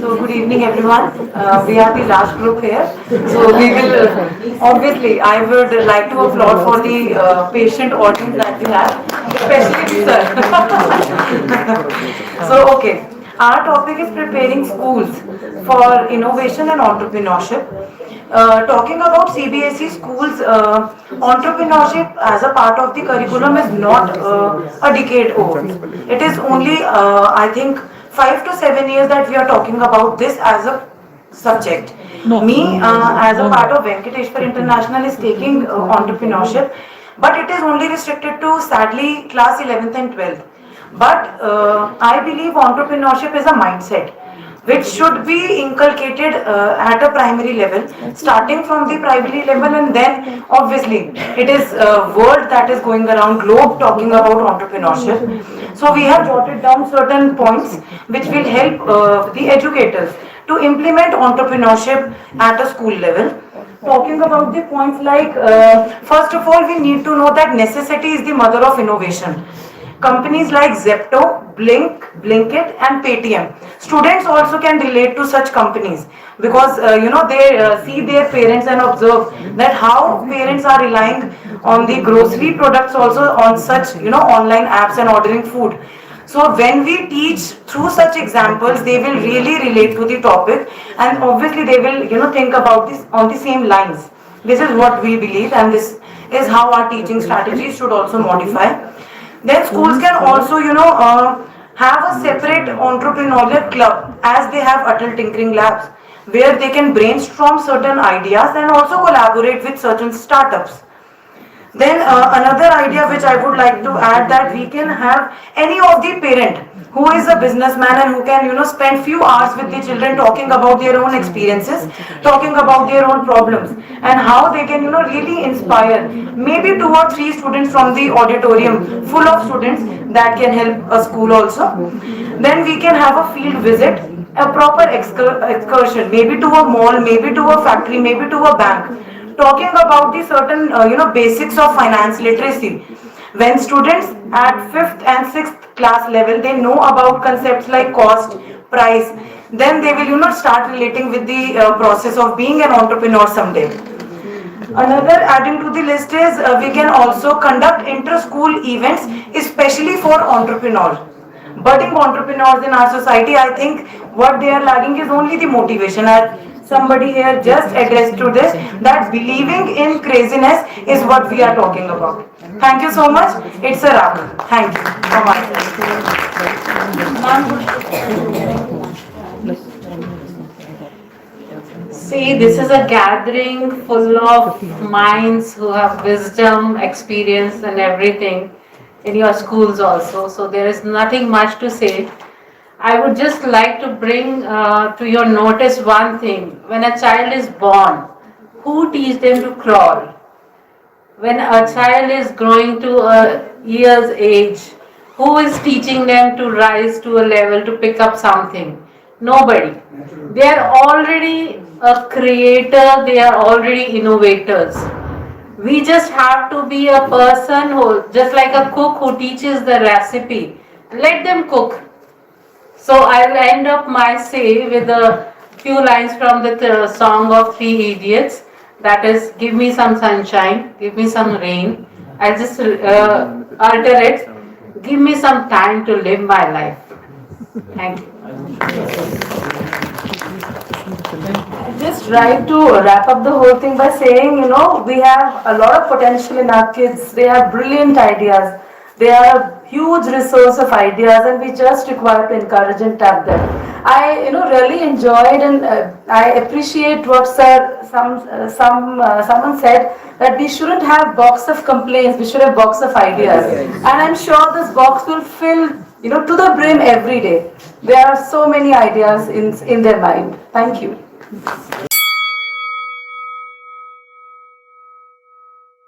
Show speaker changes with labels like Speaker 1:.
Speaker 1: So good evening everyone. We are the last group here. So we will, obviously I would like to applaud for the patient audience that we have, especially sir. So okay, our topic is preparing schools for innovation and entrepreneurship. Talking about CBSE schools, entrepreneurship as a part of the curriculum is not a decade old. It is only, I think, 5 to 7 years that we are talking about this as a subject. Me, as a part of Venkateshwar International, is taking entrepreneurship, but it is only restricted to sadly class 11th and 12th. But I believe entrepreneurship is a mindset which should be inculcated at a primary level, starting from the primary level, and then obviously it is a world that is going around globe talking about entrepreneurship. So we have jotted down certain points which will help the educators to implement entrepreneurship at a school level. Talking about the points like, first of all, we need to know that necessity is the mother of innovation. Companies like Zepto, Blinkit and Paytm. Students also can relate to such companies because they see their parents and observe that how parents are relying on the grocery products also on such online apps and ordering food. So when we teach through such examples, they will really relate to the topic, and obviously they will think about this on the same lines. This is what we believe, and this is how our teaching strategies should also modify. Then schools can also, have a separate entrepreneurial club as they have Atal Tinkering Labs, where they can brainstorm certain ideas and also collaborate with certain startups. Then another idea which I would like to add, that we can have any of the parent who is a businessman and who can spend few hours with the children talking about their own experiences, talking about their own problems, and how they can really inspire maybe 2 or 3 students from the auditorium full of students that can help a school also. Then we can have a field visit, a proper excursion, maybe to a mall, maybe to a factory, maybe to a bank, talking about the certain basics of finance literacy. When students at 5th and 6th class level, they know about concepts like cost, price, then they will start relating with the process of being an entrepreneur someday. Another adding to the list is, we can also conduct inter-school events, especially for entrepreneurs, budding entrepreneurs in our society. I think what they are lacking is only the motivation. Somebody here just addressed to this, that believing in craziness is what we are talking about. Thank you so much. It's a wrap. Thank you from my
Speaker 2: See, this is a gathering full of minds who have wisdom, experience, and everything in your schools also. So there is nothing much to say. I would just like to bring to your notice one thing. When a child is born, who teaches them to crawl? When a child is growing to a year's age, who is teaching them to rise to a level to pick up something? Nobody. They are already a creator, they are already innovators. We just have to be a person who, just like a cook who teaches the recipe, let them cook. So I'll end up my say with a few lines from the song of Three Idiots. That is, give me some sunshine, give me some rain. I'll just alter it. Give me some time to live my life. Thank you.
Speaker 1: just try to wrap up the whole thing by saying, we have a lot of potential in our kids. They have brilliant ideas. They are a huge resource of ideas, and we just require to encourage and tap them. I, really enjoyed, and I appreciate what someone said, that we shouldn't have box of complaints. We should have box of ideas, and I'm sure this box will fill, to the brim every day. There are so many ideas in their mind. Thank you.